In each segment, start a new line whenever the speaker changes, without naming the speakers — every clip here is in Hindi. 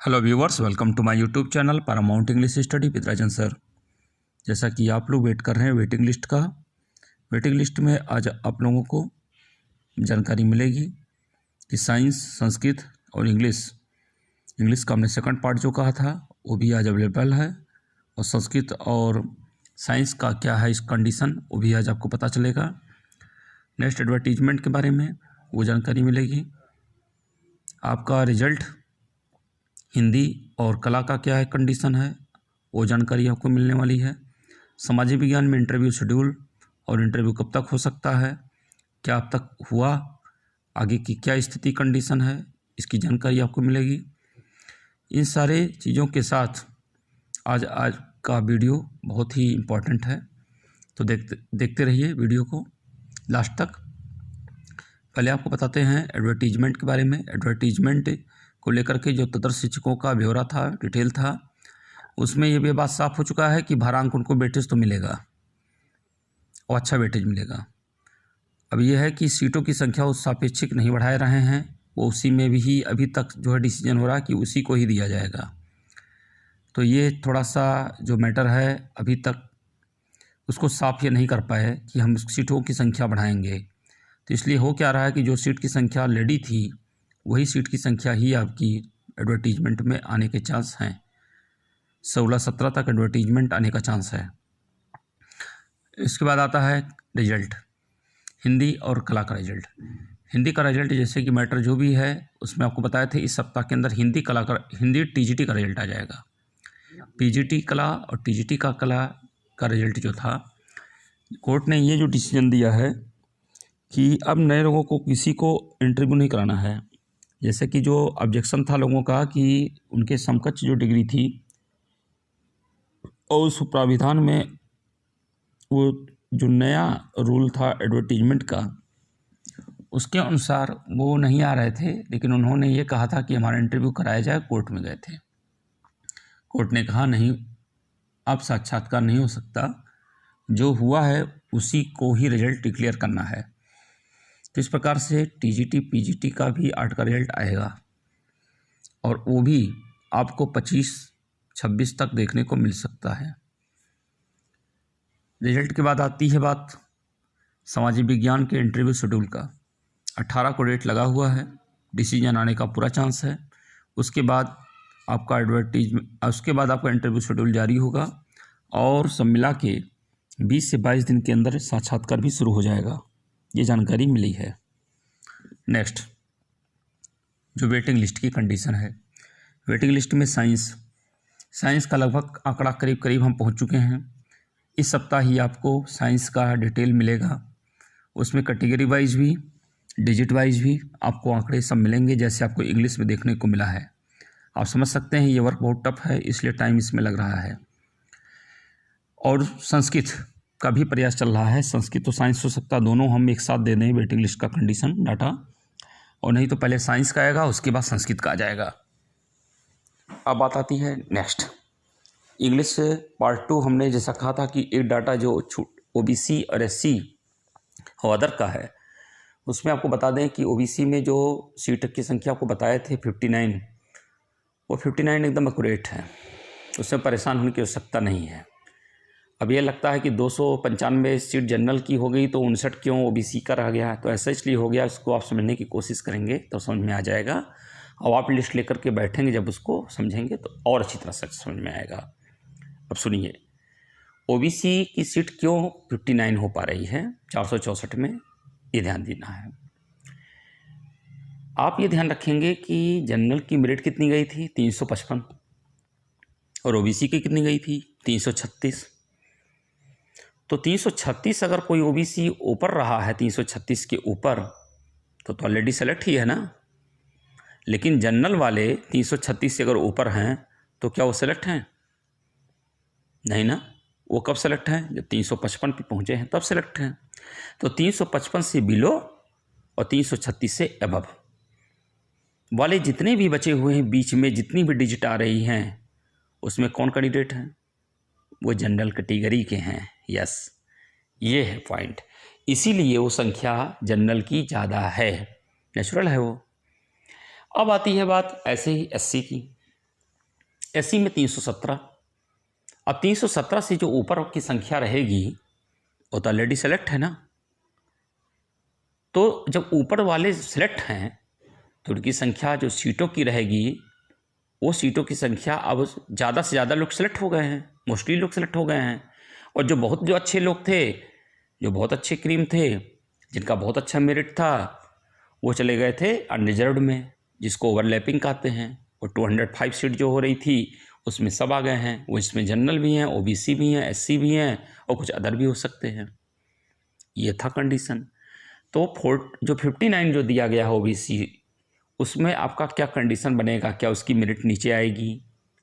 Hello viewers, welcome to my YouTube channel Paramount English study with Rajan sir. जैसा कि आप लोग वेट कर रहे हैं वेटिंग लिस्ट का, वेटिंग लिस्ट में आज आप लोगों को जानकारी मिलेगी कि साइंस, संस्कृत और इंग्लिश का हमने सेकंड पार्ट जो कहा था वो भी आज अवेलेबल है, और संस्कृत और साइंस का क्या है इस कंडीशन वो भी आज आपको पता चलेगा। नेक्स्ट एडवर्टीजमेंट के बारे में वो जानकारी मिलेगी। आपका रिजल्ट हिंदी और कला का क्या है कंडीशन है वो जानकारी आपको मिलने वाली है। सामाजिक विज्ञान में इंटरव्यू शेड्यूल और इंटरव्यू कब तक हो सकता है, क्या अब तक हुआ, आगे की क्या स्थिति कंडीशन है, इसकी जानकारी आपको मिलेगी। इन सारे चीज़ों के साथ आज का वीडियो बहुत ही इम्पोर्टेंट है, तो देखते रहिए वीडियो को लास्ट तक। पहले आपको बताते हैं एडवर्टीजमेंट के बारे में। एडवर्टीजमेंट को लेकर के जो तदर्श शिक्षकों का ब्यौरा था, डिटेल था, उसमें ये भी बात साफ हो चुका है कि भारांक उनको वेटेज तो मिलेगा और अच्छा वेटेज मिलेगा। अब ये है कि सीटों की संख्या उस सापेक्षिक नहीं बढ़ाए रहे हैं, वो उसी में भी अभी तक जो है डिसीजन हो रहा है कि उसी को ही दिया जाएगा। तो ये थोड़ा सा जो मैटर है अभी तक उसको साफ ये नहीं कर पाए कि हम सीटों की संख्या बढ़ाएंगे। तो इसलिए हो क्या रहा है कि जो सीट की संख्या ऑलरेडी थी वही सीट की संख्या ही आपकी एडवर्टीजमेंट में आने के चांस हैं। 16-17 तक एडवर्टीजमेंट आने का चांस है। इसके बाद आता है रिजल्ट, हिंदी और कला का रिजल्ट। हिंदी का रिजल्ट जैसे कि मैटर जो भी है उसमें आपको बताए थे इस सप्ताह के अंदर हिंदी टीजीटी का रिजल्ट आ जाएगा। पीजीटी कला और टीजीटी का कला का रिजल्ट जो था, कोर्ट ने ये जो डिसीजन दिया है कि अब नए लोगों को किसी को इंटरव्यू नहीं कराना है। जैसे कि जो ऑब्जेक्शन था लोगों का कि उनके समकक्ष जो डिग्री थी और उस प्राविधान में वो जो नया रूल था एडवर्टीजमेंट का उसके अनुसार वो नहीं आ रहे थे, लेकिन उन्होंने ये कहा था कि हमारा इंटरव्यू कराया जाए। कोर्ट में गए थे, कोर्ट ने कहा नहीं, अब साक्षात्कार नहीं हो सकता, जो हुआ है उसी को ही रिजल्ट डिक्लेयर करना है। तो इस प्रकार से टीजीटी पीजीटी का भी 8 का रिजल्ट आएगा और वो भी आपको 25-26 तक देखने को मिल सकता है। रिजल्ट के बाद आती है बात सामाजिक विज्ञान के इंटरव्यू शेड्यूल का। 18 को डेट लगा हुआ है, डिसीजन आने का पूरा चांस है। उसके बाद आपका इंटरव्यू शेड्यूल जारी होगा और सब मिला के 20 से 22 दिन के अंदर साक्षात्कार भी शुरू हो जाएगा, ये जानकारी मिली है। नेक्स्ट जो वेटिंग लिस्ट की कंडीशन है, वेटिंग लिस्ट में साइंस का लगभग आंकड़ा करीब हम पहुंच चुके हैं। इस सप्ताह ही आपको साइंस का डिटेल मिलेगा, उसमें कैटेगरी वाइज भी डिजिट वाइज भी आपको आंकड़े सब मिलेंगे, जैसे आपको इंग्लिश में देखने को मिला है। आप समझ सकते हैं ये वर्क बहुत टफ है, इसलिए टाइम इसमें लग रहा है। और संस्कृत का भी प्रयास चल रहा है, संस्कृत तो साइंस हो सकता, दोनों हम एक साथ दे दें वेटिंग लिस्ट का कंडीशन डाटा, और नहीं तो पहले साइंस का आएगा उसके बाद संस्कृत का आ जाएगा। अब बात आती है नेक्स्ट इंग्लिश पार्ट 2। हमने जैसा कहा था कि एक डाटा जो ओबीसी और एससी और अदर का है, उसमें आपको बता दें कि ओबीसी में जो सीट की संख्या आपको बताए थे 59, वो 59 एकदम एक्यूरेट है, उसमें परेशान होने की आवश्यकता नहीं है। अब ये लगता है कि 295 सीट जनरल की हो गई तो 59 क्यों ओबीसी का रह गया, तो ऐसा इसलिए हो गया, इसको आप समझने की कोशिश करेंगे तो समझ में आ जाएगा। अब आप लिस्ट लेकर के बैठेंगे, जब उसको समझेंगे तो और अच्छी तरह से समझ में आएगा। अब सुनिए, ओबीसी की सीट क्यों 59 हो पा रही है 464 में, ये ध्यान देना है। आप ये ध्यान रखेंगे कि जनरल की मेरिट कितनी गई थी 355 और ओबीसी की कितनी गई थी 336। तो 336 अगर कोई ओबीसी ऊपर रहा है 336 के ऊपर तो ऑलरेडी सेलेक्ट ही है ना, लेकिन जनरल वाले 336 से अगर ऊपर हैं तो क्या वो सेलेक्ट हैं? नहीं ना, वो कब सेलेक्ट हैं? जब 355 पे पहुँचे हैं तब सेलेक्ट हैं। तो 355 से बिलो और 336 से अबव वाले जितने भी बचे हुए हैं, बीच में जितनी भी डिजिट आ रही हैं, उसमें कौन कैंडिडेट हैं? वो जनरल कैटेगरी के हैं। यस, ये है पॉइंट, इसीलिए वो संख्या जनरल की ज़्यादा है, नेचुरल है वो। अब आती है बात ऐसे ही एससी की। SC में 317। अब 317 से जो ऊपर की संख्या रहेगी वो तो ऑलरेडी सेलेक्ट है ना, तो जब ऊपर वाले सिलेक्ट हैं तो उनकी संख्या जो सीटों की रहेगी वो सीटों की संख्या अब ज़्यादा से ज़्यादा लोग सेलेक्ट हो गए हैं, मोस्टली लोग सेलेक्ट हो गए हैं। और जो अच्छे लोग थे, जो बहुत अच्छे क्रीम थे, जिनका बहुत अच्छा मेरिट था, वो चले गए थे अनरिजर्व्ड में, जिसको ओवरलैपिंग कहते हैं। और 205 सीट जो हो रही थी उसमें सब आ गए हैं। वो इसमें जनरल भी हैं, OBC भी हैं, SC भी हैं और कुछ अदर भी हो सकते हैं। ये था कंडीशन। तो 59 जो दिया गया है OBC, उसमें आपका क्या कंडीशन बनेगा? क्या उसकी मेरिट नीचे आएगी?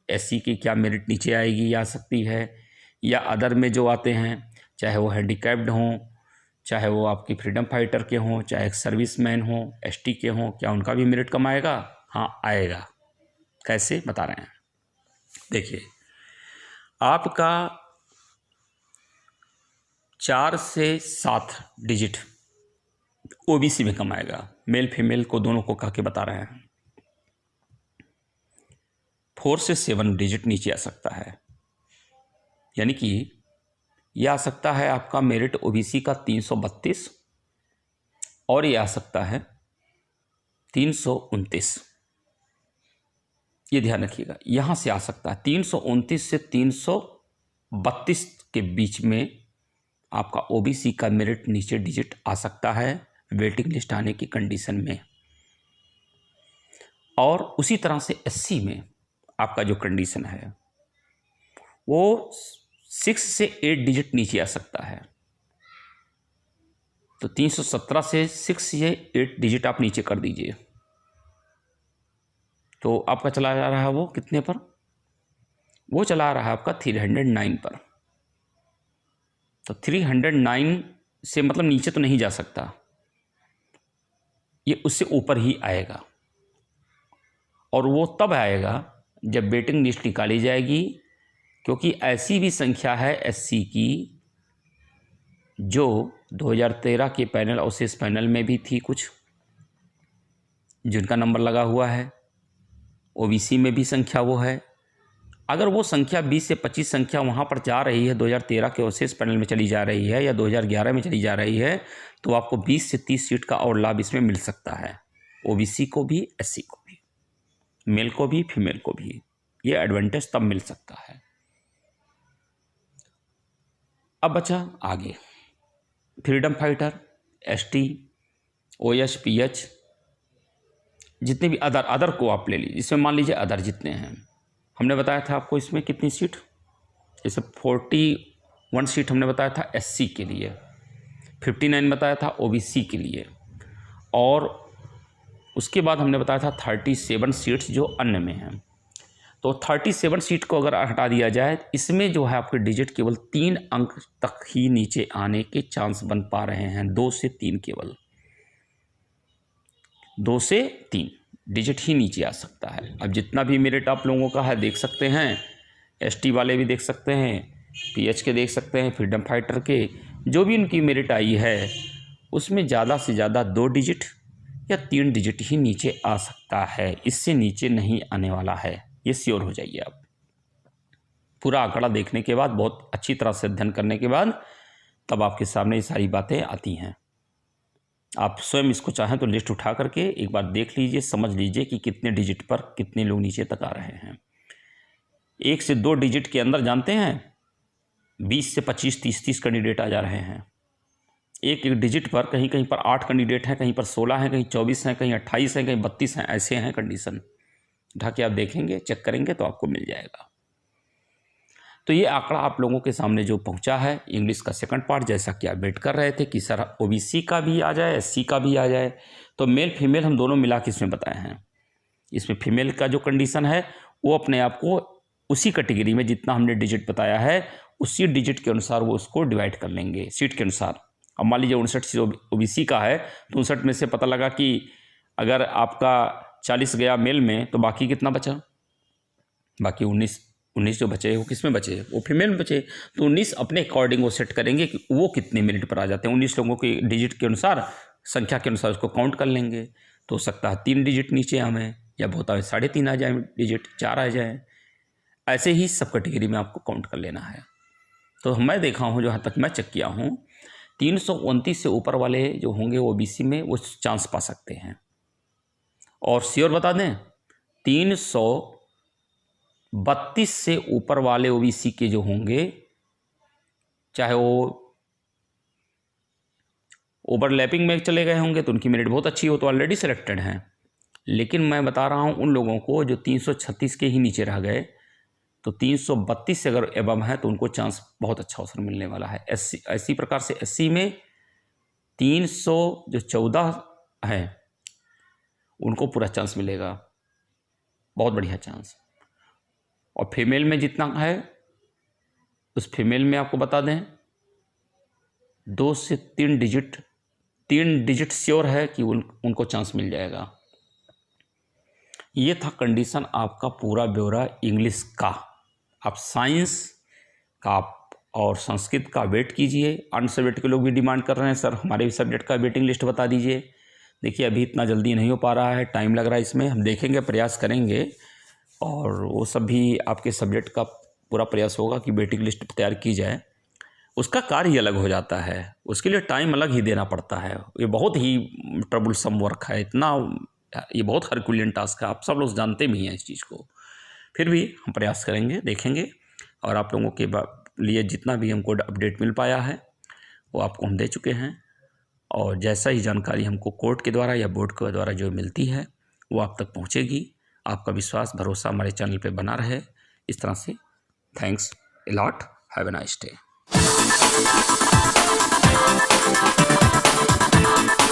SC की क्या मेरिट नीचे आएगी या आ सकती है? या अदर में जो आते हैं, चाहे वो हैंडीकैप्ड हों, चाहे वो आपकी फ्रीडम फाइटर के हों, चाहे सर्विसमैन हों, ST के हों, क्या उनका भी मेरिट कम आएगा? हाँ आएगा। कैसे बता रहे हैं, देखिए। आपका 4 से 7 डिजिट OBC में कम आएगा, मेल फीमेल को दोनों को कह के बता रहे हैं। 4 से 7 डिजिट नीचे आ सकता है, यानी कि यह आ सकता है आपका मेरिट OBC का 332 और ये आ सकता है 329। ये ध्यान रखिएगा, यहाँ से आ सकता है 329 से 332 के बीच में आपका OBC का मेरिट नीचे डिजिट आ सकता है वेटिंग लिस्ट आने की कंडीशन में। और उसी तरह से SC में आपका जो कंडीशन है वो 6 से 8 डिजिट नीचे आ सकता है। तो 317 से 6 से 8 डिजिट आप नीचे कर दीजिए, तो आपका चला जा रहा है वो कितने पर? वो चला रहा है आपका 309 पर। तो 309 से मतलब नीचे तो नहीं जा सकता, ये उससे ऊपर ही आएगा। और वो तब आएगा जब वेटिंग लिस्ट निकाली जाएगी, क्योंकि ऐसी भी संख्या है SC की जो 2013 के पैनल और शेष पैनल में भी थी, कुछ जिनका नंबर लगा हुआ है। OBC में भी संख्या वो है। अगर वो संख्या 20 से 25 संख्या वहाँ पर जा रही है, 2013 के शेष पैनल में चली जा रही है या 2011 में चली जा रही है, तो आपको 20 से 30 सीट का और लाभ इसमें मिल सकता है, OBC को भी, SC को भी, मेल को भी, फीमेल को भी। ये एडवांटेज तब मिल सकता है। अब बचा आगे freedom fighter, ST, OH, PH, जितने भी अदर को आप ले लीजिए। इसमें मान लीजिए अदर जितने हैं, हमने बताया था आपको इसमें कितनी सीट, जैसे 41 सीट हमने बताया था SC के लिए, 59 बताया था OBC के लिए, और उसके बाद हमने बताया था 37 सीट्स जो अन्य में हैं। तो 37 सीट को अगर हटा दिया जाए, इसमें जो है आपके डिजिट केवल 3 अंक तक ही नीचे आने के चांस बन पा रहे हैं, 2 से 3 केवल, 2 से 3 डिजिट ही नीचे आ सकता है। अब जितना भी मेरिट आप लोगों का है देख सकते हैं, ST वाले भी देख सकते हैं, PH के देख सकते हैं, फ्रीडम फाइटर के, जो भी उनकी मेरिट आई है उसमें ज़्यादा से ज़्यादा 2 डिजिट या 3 डिजिट ही नीचे आ सकता है, इससे नीचे नहीं आने वाला है, ये श्योर हो जाइए आप। पूरा आंकड़ा देखने के बाद, बहुत अच्छी तरह से अध्ययन करने के बाद, तब आपके सामने ये सारी बातें आती हैं। आप स्वयं इसको चाहें तो लिस्ट उठा करके एक बार देख लीजिए, समझ लीजिए कि कितने डिजिट पर कितने लोग नीचे तक आ रहे हैं। 1 से 2 डिजिट के अंदर जानते हैं 20 से 25, 30 कैंडिडेट आ जा रहे हैं। एक डिजिट पर कहीं कहीं पर 8 कैंडिडेट हैं, कहीं पर 16 हैं, कहीं 24 हैं, कहीं 28 हैं, कहीं 32 हैं, ऐसे हैं कंडीशन। उठा के आप देखेंगे, चेक करेंगे तो आपको मिल जाएगा। तो ये आंकड़ा आप लोगों के सामने जो पहुंचा है इंग्लिश का सेकंड पार्ट, जैसा कि आप वेट कर रहे थे कि सर OBC का भी आ जाए, SC का भी आ जाए, तो मेल फीमेल हम दोनों मिला के इसमें बताए हैं। इसमें फीमेल का जो कंडीशन है वो अपने आप को उसी कैटेगरी में जितना हमने डिजिट बताया है उसी डिजिट के अनुसार वो उसको डिवाइड कर लेंगे सीट के अनुसार। अब मान लीजिए 59 सीट OBC का है, तो 59 में से पता लगा कि अगर आपका 40 गया मेल में, तो बाकी कितना बचा? बाकी 19 जो बचे वो किस में बचे? वो फीमेल में बचे। तो 19 अपने अकॉर्डिंग वो सेट करेंगे कि वो कितने मिनट पर आ जाते हैं। 19 लोगों के डिजिट के अनुसार, संख्या के अनुसार उसको काउंट कर लेंगे। तो हो सकता है 3 डिजिट नीचे हमें, या बहुत 3.5 आ जाए डिजिट, 4 आ जाए, ऐसे ही सब कैटेगरी में आपको काउंट कर लेना है। तो मैं देखा हूँ, जहाँ तक मैं चेक किया हूँ, 329 से ऊपर वाले जो होंगे ओबीसी में वो चांस पा सकते हैं। और श्योर बता दें, 332 से ऊपर वाले ओबीसी के जो होंगे, चाहे वो ओवरलैपिंग में चले गए होंगे तो उनकी मेरिट बहुत अच्छी हो, तो ऑलरेडी सिलेक्टेड हैं। लेकिन मैं बता रहा हूँ उन लोगों को जो 336 के ही नीचे रह गए, तो 332 से अगर एबव है तो उनको चांस बहुत अच्छा अवसर मिलने वाला है। इसी प्रकार से एससी में 314 है, उनको पूरा चांस मिलेगा, बहुत बढ़िया चांस। और फीमेल में जितना है, उस फीमेल में आपको बता दें 2 से 3 डिजिट श्योर है कि उनको चांस मिल जाएगा। ये था कंडीशन, आपका पूरा ब्यौरा इंग्लिश का। आप साइंस का और संस्कृत का वेट कीजिए। अन्य सब्जेक्ट के लोग भी डिमांड कर रहे हैं, सर हमारे भी सब्जेक्ट का वेटिंग लिस्ट बता दीजिए। देखिए अभी इतना जल्दी नहीं हो पा रहा है, टाइम लग रहा है इसमें। हम देखेंगे, प्रयास करेंगे, और वो सब भी आपके सब्जेक्ट का पूरा प्रयास होगा कि वेटिंग लिस्ट तैयार की जाए। उसका कार्य ही अलग हो जाता है, उसके लिए टाइम अलग ही देना पड़ता है। ये बहुत ही ट्रबलसम वर्क है, ये बहुत हरकुलियन टास्क है, आप सब लोग जानते भी हैं इस चीज़ को। फिर भी हम प्रयास करेंगे, देखेंगे, और आप लोगों के लिए जितना भी हमको अपडेट मिल पाया है वो आपको हम दे चुके हैं। और जैसा ही जानकारी हमको कोर्ट के द्वारा या बोर्ड के द्वारा जो मिलती है वो आप तक पहुँचेगी। आपका विश्वास भरोसा हमारे चैनल पे बना रहे इस तरह से। Thanks a lot, have a nice day.